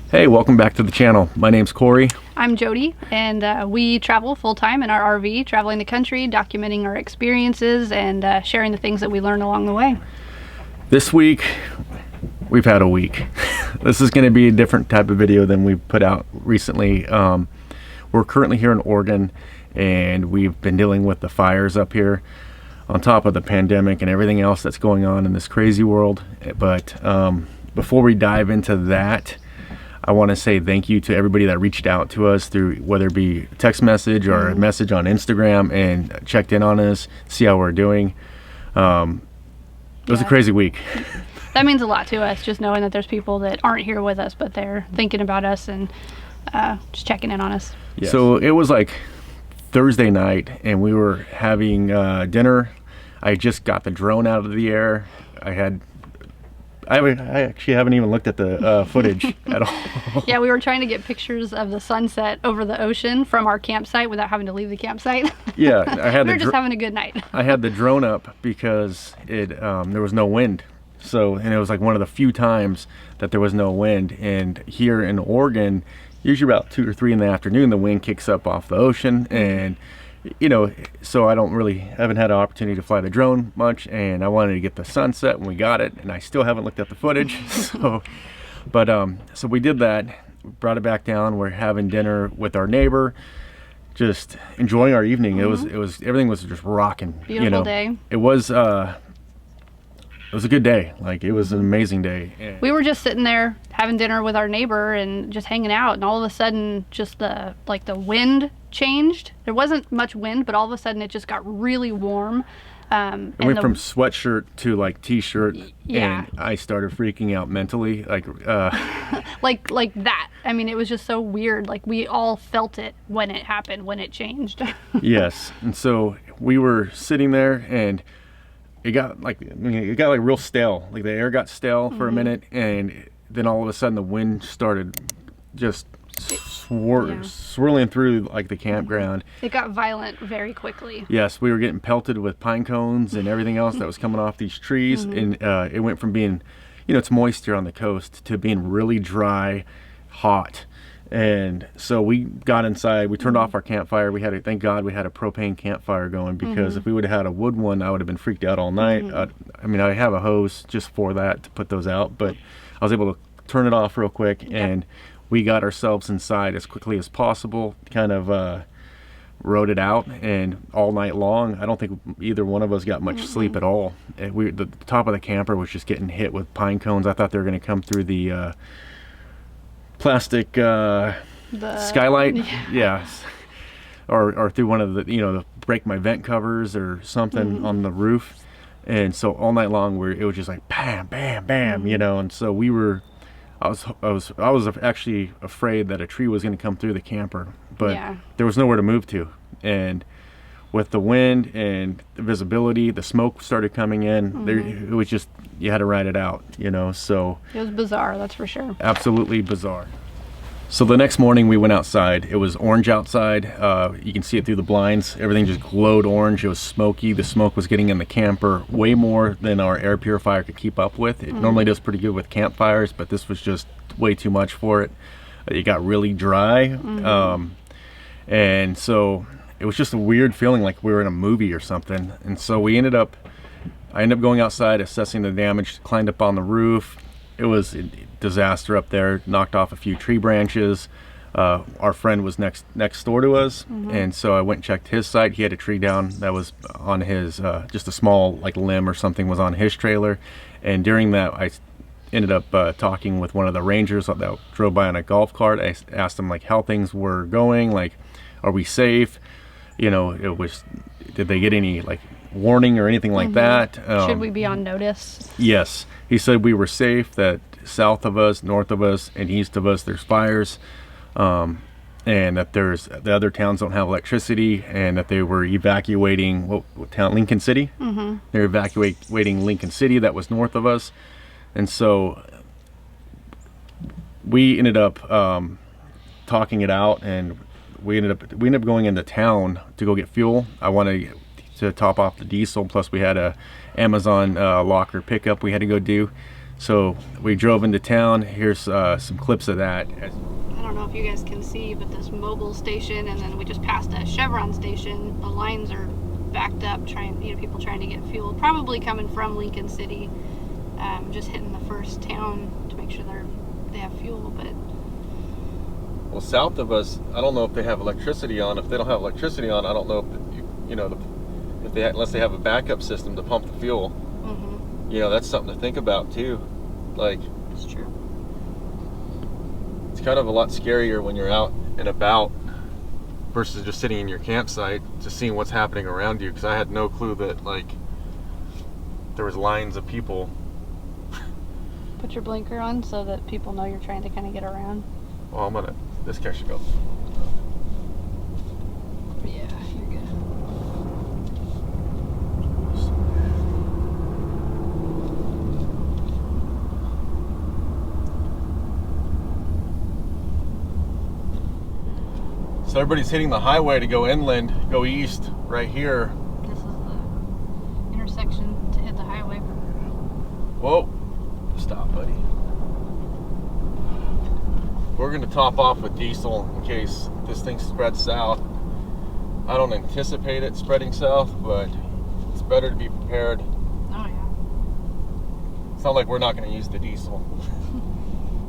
Hey, welcome back to the channel. My name's Corey. I'm Jody, and we travel full-time in our RV, traveling the country, documenting our experiences, and sharing the things that we learn along the way. This week, we've had a week. This is going to be a different type of video than we've put out recently. We're currently here in Oregon, and we've been dealing with the fires up here on top of the pandemic and everything else that's going on in this crazy world. But before we dive into that, I want to say thank you to everybody that reached out to us through whether it be text message or a message on Instagram and checked in on us, see how we're doing. It was a crazy week. That means a lot to us, just knowing that there's people that aren't here with us, but they're thinking about us and just checking in on us. Yes. So it was like Thursday night, and we were having dinner. I just got the drone out of the air. I actually haven't even looked at the footage at all. Yeah, we were trying to get pictures of the sunset over the ocean from our campsite without having to leave the campsite. Yeah, we were just having a good night. I had the drone up because there was no wind. And it was like one of the few times that there was no wind. And here in Oregon, usually about 2 or 3 in the afternoon, the wind kicks up off the ocean, and so I haven't had an opportunity to fly the drone much, and I wanted to get the sunset when we got it, and I still haven't looked at the footage. So we did that, brought it back down. We're having dinner with our neighbor, just enjoying our evening. It was everything was just rocking. Beautiful day. It was a good day. Like, it was an amazing day. And we were just sitting there having dinner with our neighbor and just hanging out, and all of a sudden just the wind changed. There wasn't much wind, but all of a sudden it just got really warm. It went from sweatshirt to like t-shirt. Yeah. And I started freaking out mentally, like that. I mean, it was just so weird. Like, we all felt it when it happened, when it changed. Yes. And so we were sitting there, and it got like real stale. Like, the air got stale for a minute, and then all of a sudden the wind started just swirling through like the campground. It got violent very quickly. Yes, we were getting pelted with pine cones and everything else that was coming off these trees, and it went from being, it's moist here on the coast, to being really dry, hot. And so we got inside, we turned off our campfire. Thank God we had a propane campfire going, because if we would have had a wood one, I would have been freaked out all night. I have a hose just for that to put those out, but I was able to turn it off real quick, and we got ourselves inside as quickly as possible, kind of rode it out, and all night long, I don't think either one of us got much sleep at all. The top of the camper was just getting hit with pine cones. I thought they were going to come through the plastic skylight, or through one of the break my vent covers or something on the roof. And so all night long it was just like bam, bam, bam, and so I was actually afraid that a tree was going to come through the camper, but there was nowhere to move to. And with the wind and the visibility, the smoke started coming in. It was just, you had to ride it out, so it was bizarre, that's for sure. Absolutely bizarre. So the next morning we went outside. It was orange outside. You can see it through the blinds. Everything just glowed orange. It was smoky. The smoke was getting in the camper way more than our air purifier could keep up with. It normally does pretty good with campfires, but this was just way too much for it. It got really dry. And so it was just a weird feeling, like we were in a movie or something. And so I ended up going outside, assessing the damage, climbed up on the roof. It was a disaster up there, knocked off a few tree branches. Our friend was next door to us, and so I went and checked his site. He had a tree down that was on his, just a small like limb or something was on his trailer. And during that, I ended up talking with one of the rangers that drove by on a golf cart. I asked him like how things were going, like, are we safe? Did they get any like warning or anything like that? Should we be on notice? Yes. He said we were safe, that south of us, north of us, and east of us there's fires, and that the other towns don't have electricity, and that they were evacuating what town? Lincoln City? They were evacuating Lincoln City, that was north of us. And so we ended up talking it out, and we ended up going into town to go get fuel. I wanted to top off the diesel, plus we had a Amazon locker pickup we had to go do. So we drove into town. Here's some clips of that. I don't know if you guys can see, but this mobile station, and then we just passed a Chevron station. The lines are backed up, people trying to get fuel, probably coming from Lincoln City. Just hitting the first town to make sure they have fuel. But well, south of us, I don't know if they have electricity on. If they don't have electricity on, I don't know if unless they have a backup system to pump the fuel. That's something to think about too. Like, it's true. It's kind of a lot scarier when you're out and about versus just sitting in your campsite, just seeing what's happening around you. Because I had no clue that there was lines of people. Put your blinker on so that people know you're trying to kind of get around. Well, this guy should go. Yeah, you're good. So everybody's hitting the highway to go inland, go east, right here. This is the intersection to hit the highway. Whoa. Stop, buddy. We're going to top off with diesel in case this thing spreads south. I don't anticipate it spreading south, but it's better to be prepared. Oh, yeah. It's not like we're not going to use the diesel.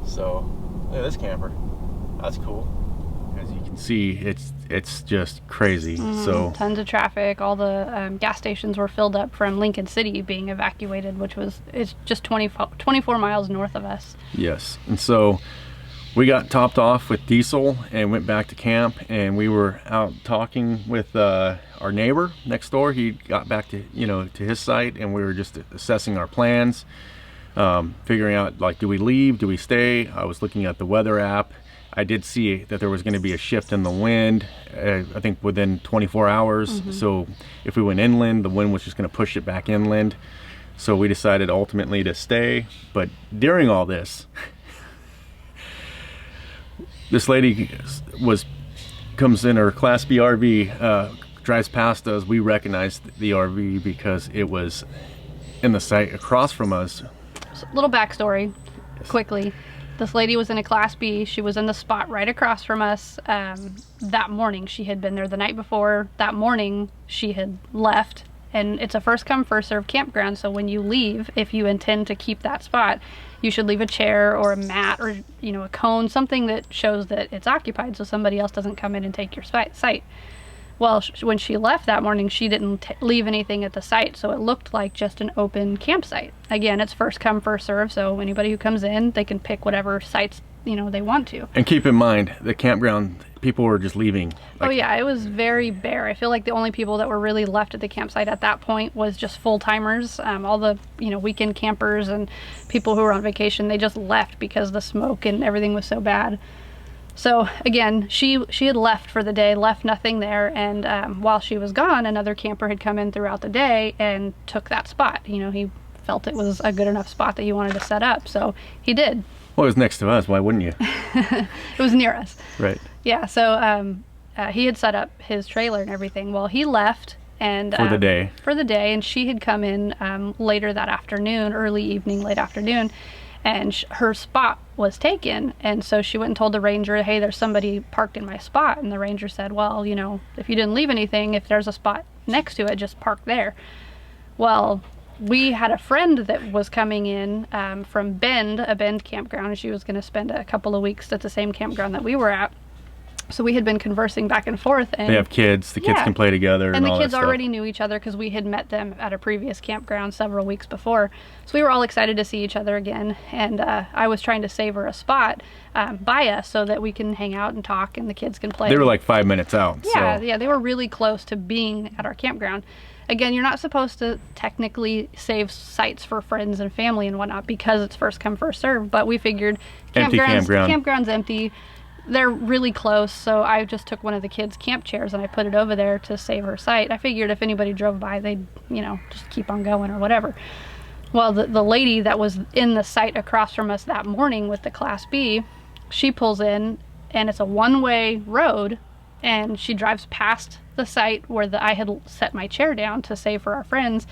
So, look at this camper. That's cool. As you can see, it's just crazy. So tons of traffic. All the gas stations were filled up from Lincoln City being evacuated, it's just 24 miles north of us. Yes, and so we got topped off with diesel and went back to camp, and we were out talking with our neighbor next door. He got back to to his site, and we were just assessing our plans, figuring out do we leave, do we stay. I was looking at the weather app. I did see that there was going to be a shift in the wind, I think within 24 hours. So if we went inland, the wind was just going to push it back inland. So we decided ultimately to stay. But during all this, this lady comes in her Class B RV, drives past us. We recognized the RV because it was in the site across from us. So, little backstory, quickly. This lady was in a Class B. She was in the spot right across from us. That morning, she had been there the night before. That morning, she had left. And it's a first come, first served campground. So when you leave, if you intend to keep that spot, you should leave a chair or a mat or a cone, something that shows that it's occupied so somebody else doesn't come in and take your site. Well, when she left that morning, she didn't leave anything at the site, so it looked like just an open campsite. Again, it's first come, first serve, so anybody who comes in, they can pick whatever sites they want to. And keep in mind, the campground, people were just leaving. Oh yeah, it was very bare. I feel like the only people that were really left at the campsite at that point was just full-timers. All the weekend campers and people who were on vacation, they just left because the smoke and everything was so bad. So again, she had left for the day, left nothing there, and while she was gone, another camper had come in throughout the day and took that spot. He felt it was a good enough spot that he wanted to set up, so he did. Well, it was next to us. Why wouldn't you? It was near us. Right. Yeah, so he had set up his trailer and everything. Well, he left and for the day. For the day, and she had come in later that afternoon, early evening, late afternoon. And her spot was taken, and so she went and told the ranger, hey, there's somebody parked in my spot. And the ranger said, well, if you didn't leave anything, if there's a spot next to it, just park there. Well, we had a friend that was coming in from a Bend campground, and she was going to spend a couple of weeks at the same campground that we were at. So we had been conversing back and forth. And they have kids. The kids can play together. And the all kids that already knew each other because we had met them at a previous campground several weeks before. So we were all excited to see each other again. And I was trying to save her a spot by us so that we can hang out and talk and the kids can play. They were like 5 minutes out. Yeah, yeah, they were really close to being at our campground. Again, you're not supposed to technically save sites for friends and family and whatnot because it's first come, first serve. But we figured campground's empty. They're really close, so I just took one of the kids' camp chairs and I put it over there to save her site. I figured if anybody drove by, they'd, just keep on going or whatever. Well, the lady that was in the site across from us that morning with the Class B, she pulls in, and it's a one-way road, and she drives past the site where I had set my chair down to save for our friends.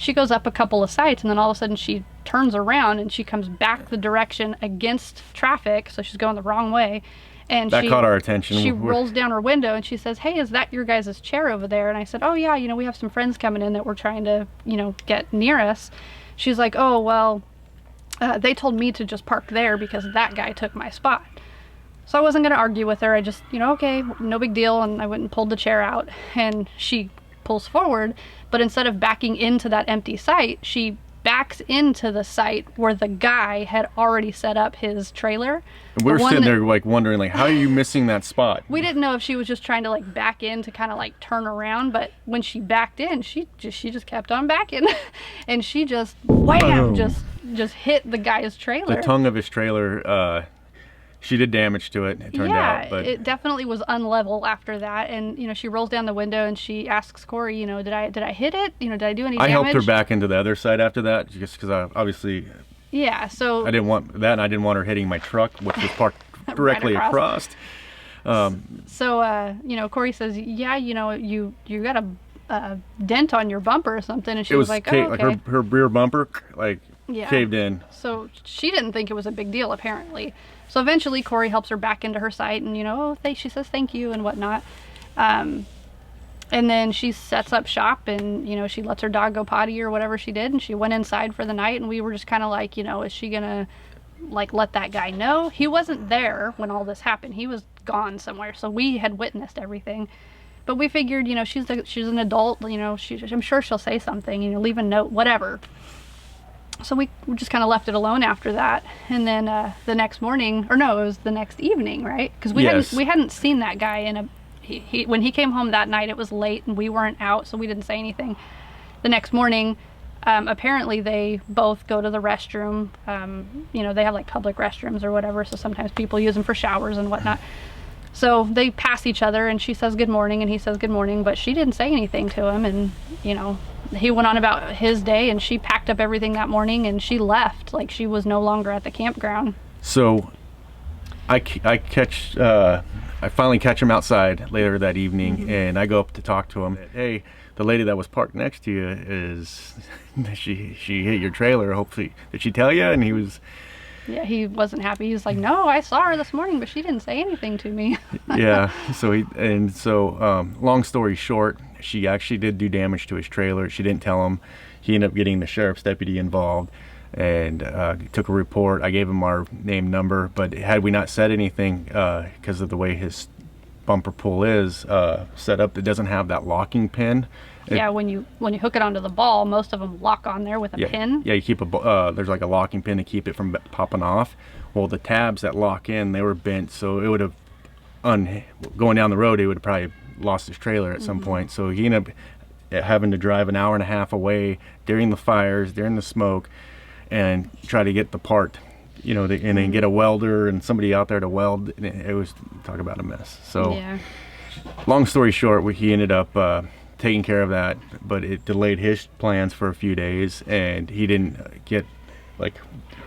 She goes up a couple of sites, and then all of a sudden she turns around and she comes back the direction against traffic, so she's going the wrong way. And That caught our attention. She rolls down her window and she says, "Hey, is that your guys' chair over there?" And I said, "Oh yeah, we have some friends coming in that we're trying to, get near us." She's like, "Oh, well, they told me to just park there because that guy took my spot." So I wasn't going to argue with her. I just, okay, no big deal. And I went and pulled the chair out, and she pulls forward, but instead of backing into that empty site, she backs into the site where the guy had already set up his trailer. And we were sitting there like wondering, like, how are you missing that spot? We didn't know if she was just trying to like back in to kind of like turn around, but when she backed in, she just kept on backing, and she just wham, just hit the guy's trailer. The tongue of his trailer. She did damage to it. It turned out, but it definitely was unlevel after that. And she rolls down the window and she asks Corey, did I hit it? Did I do any damage? I helped her back into the other side after that, just because obviously. Yeah. So I didn't want that, and I didn't want her hitting my truck, which was parked directly right across. Corey says, "Yeah, you got a dent on your bumper or something," and she was like, "Oh, okay." Like her rear bumper, caved in. So she didn't think it was a big deal, apparently. So eventually Corey helps her back into her site, and she says thank you and whatnot. And then she sets up shop, and she lets her dog go potty or whatever she did, and she went inside for the night. And we were just kind of like, is she gonna like let that guy know? He wasn't there when all this happened. He was gone somewhere, so we had witnessed everything. But we figured, she's an adult, I'm sure she'll say something, leave a note, whatever. So we just kind of left it alone after that. And then the next morning, or no, it was the next evening, right? Because we hadn't seen that guy when he came home that night. It was late and we weren't out, so we didn't say anything. The next morning, apparently they both go to the restroom. They have like public restrooms or whatever, so sometimes people use them for showers and whatnot. So they pass each other, and she says good morning and he says good morning, but she didn't say anything to him. And he went on about his day, and she packed up everything that morning and she left. Like, she was no longer at the campground. So I finally catch him outside later that evening, and I go up to talk to him. Hey, the lady that was parked next to you she hit your trailer. Hopefully, did she tell you? And he was. Yeah, he wasn't happy. He was like, "No, I saw her this morning, but she didn't say anything to me." Yeah. So long story short, she actually did do damage to his trailer. She didn't tell him. He ended up getting the sheriff's deputy involved and took a report. I gave him our name, number, but had we not said anything, because of the way his bumper pull is set up, it doesn't have that locking pin. When you hook it onto the ball, most of them lock on there with a pin. Yeah, you keep there's like a locking pin to keep it from popping off. Well, the tabs that lock in, they were bent, so it would have going down the road, he would have probably lost his trailer at some point. So he ended up having to drive an hour and a half away during the fires, during the smoke, and try to get the part, and then get a welder and somebody out there to weld. It was, talk about a mess. So long story short, he ended up taking care of that, but it delayed his plans for a few days, and he didn't get like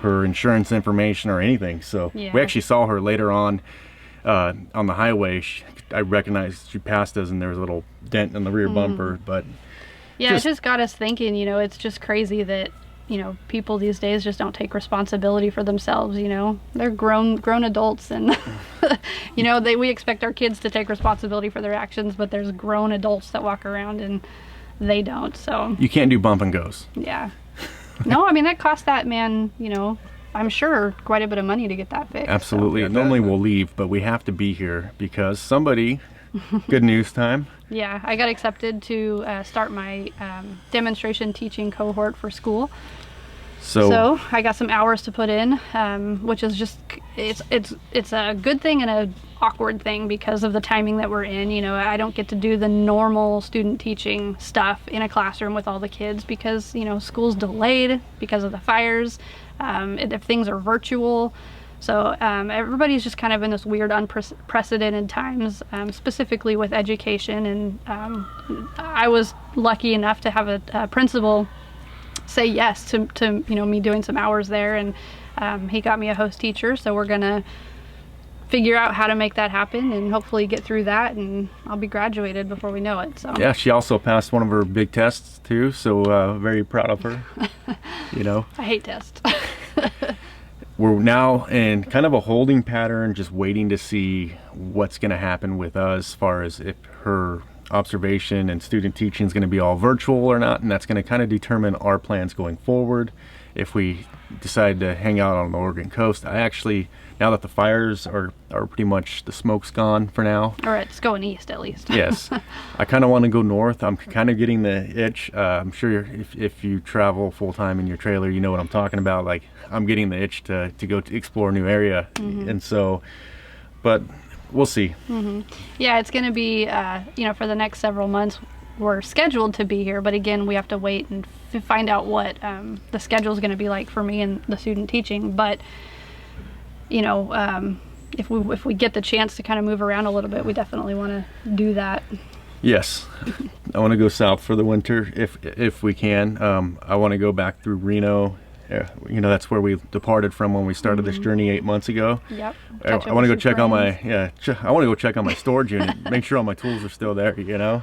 her insurance information or anything. So we actually saw her later on the highway. I recognized she passed us, and there was a little dent in the rear bumper. But it just got us thinking. It's just crazy that people these days just don't take responsibility for themselves. They're grown adults, and we expect our kids to take responsibility for their actions, but there's grown adults that walk around and they don't. So you can't do bump and goes. Yeah. No, I mean, that cost that man, I'm sure quite a bit of money to get that fixed. Absolutely. So. Normally we'll leave, but we have to be here because somebody, good news time. Yeah, I got accepted to start my demonstration teaching cohort for school. So I got some hours to put in, which is just, it's a good thing and a awkward thing because of the timing that we're in. I don't get to do the normal student teaching stuff in a classroom with all the kids because, school's delayed because of the fires, if things are virtual. So everybody's just kind of in this weird, unprecedented times, specifically with education. And I was lucky enough to have a principal say yes to me doing some hours there, and he got me a host teacher. So we're gonna figure out how to make that happen and hopefully get through that, and I'll be graduated before we know it. So yeah, she also passed one of her big tests too, so very proud of her. You know, I hate tests. we're now in kind of a holding pattern, just waiting to see what's going to happen with us as far as if her observation and student teaching is going to be all virtual or not, and that's going to kind of determine our plans going forward. If we decide to hang out on the Oregon coast, I actually, now that the fires are pretty much, the smoke's gone for now. Or it's going east at least. Yes, I kind of want to go north. I'm kind of getting the itch. I'm sure if you travel full time in your trailer, you know what I'm talking about. Like, I'm getting the itch to go to explore a new area, and so, but we'll see. Yeah, it's going to be, you know, for the next several months, we're scheduled to be here, but again, we have to wait and find out what the schedule is going to be like for me and the student teaching. But you know, if we get the chance to kind of move around a little bit, we definitely want to do that. Yes, I want to go south for the winter if we can. I want to go back through Reno. You know, that's where we departed from when we started this journey 8 months ago. Yep. I want to go check on my I want to go check on my storage unit, make sure all my tools are still there. You know,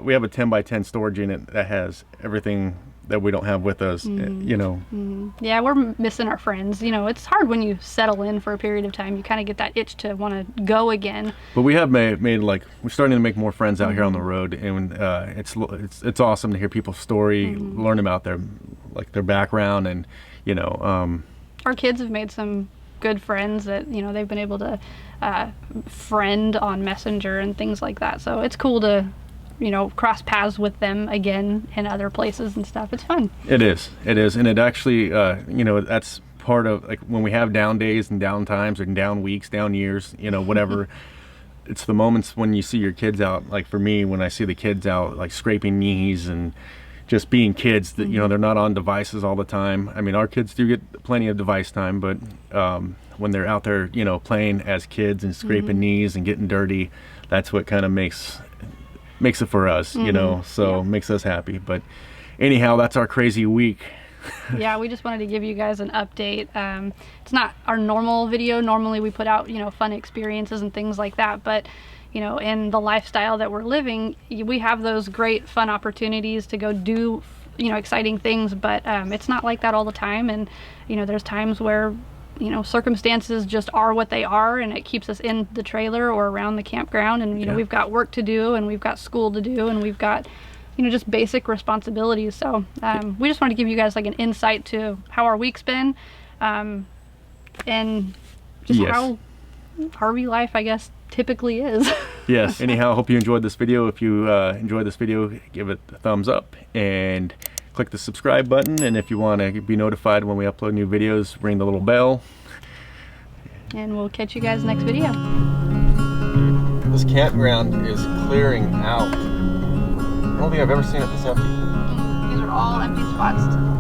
we have a 10 by 10 storage unit that has everything that we don't have with us. You know. Yeah, we're missing our friends. You know, it's hard when you settle in for a period of time. You kind of get that itch to want to go again. But we have made like, we're starting to make more friends out here on the road, and it's awesome to hear people's story, learn about their background, and you know. Our kids have made some good friends that, you know, they've been able to friend on Messenger and things like that. So it's cool to, you know, cross paths with them again in other places and stuff. It's fun. It is, and it actually, you know, that's part of, like, when we have down days and down times or down weeks, down years, you know, whatever. It's the moments when you see your kids out. Like for me, when I see the kids out, like scraping knees and just being kids, that you know, they're not on devices all the time. I mean, our kids do get plenty of device time, but when they're out there, you know, playing as kids and scraping knees and getting dirty, that's what kind of makes it for us, you know, so makes us happy. But anyhow, that's our crazy week. Yeah, we just wanted to give you guys an update. It's not our normal video. Normally we put out, you know, fun experiences and things like that, but you know, in the lifestyle that we're living, we have those great fun opportunities to go do, you know, exciting things, but it's not like that all the time. And you know, there's times where, you know, circumstances just are what they are, and it keeps us in the trailer or around the campground, and you know, we've got work to do, and we've got school to do, and we've got, you know, just basic responsibilities. So we just want to give you guys like an insight to how our week's been, and just how RV life, I guess, typically is. Yes. Anyhow, I hope you enjoyed this video. If you enjoyed this video, give it a thumbs up and click the subscribe button. And if you want to be notified when we upload new videos, ring the little bell. And we'll catch you guys next video. This campground is clearing out. I don't think I've ever seen it this empty. These are all empty spots.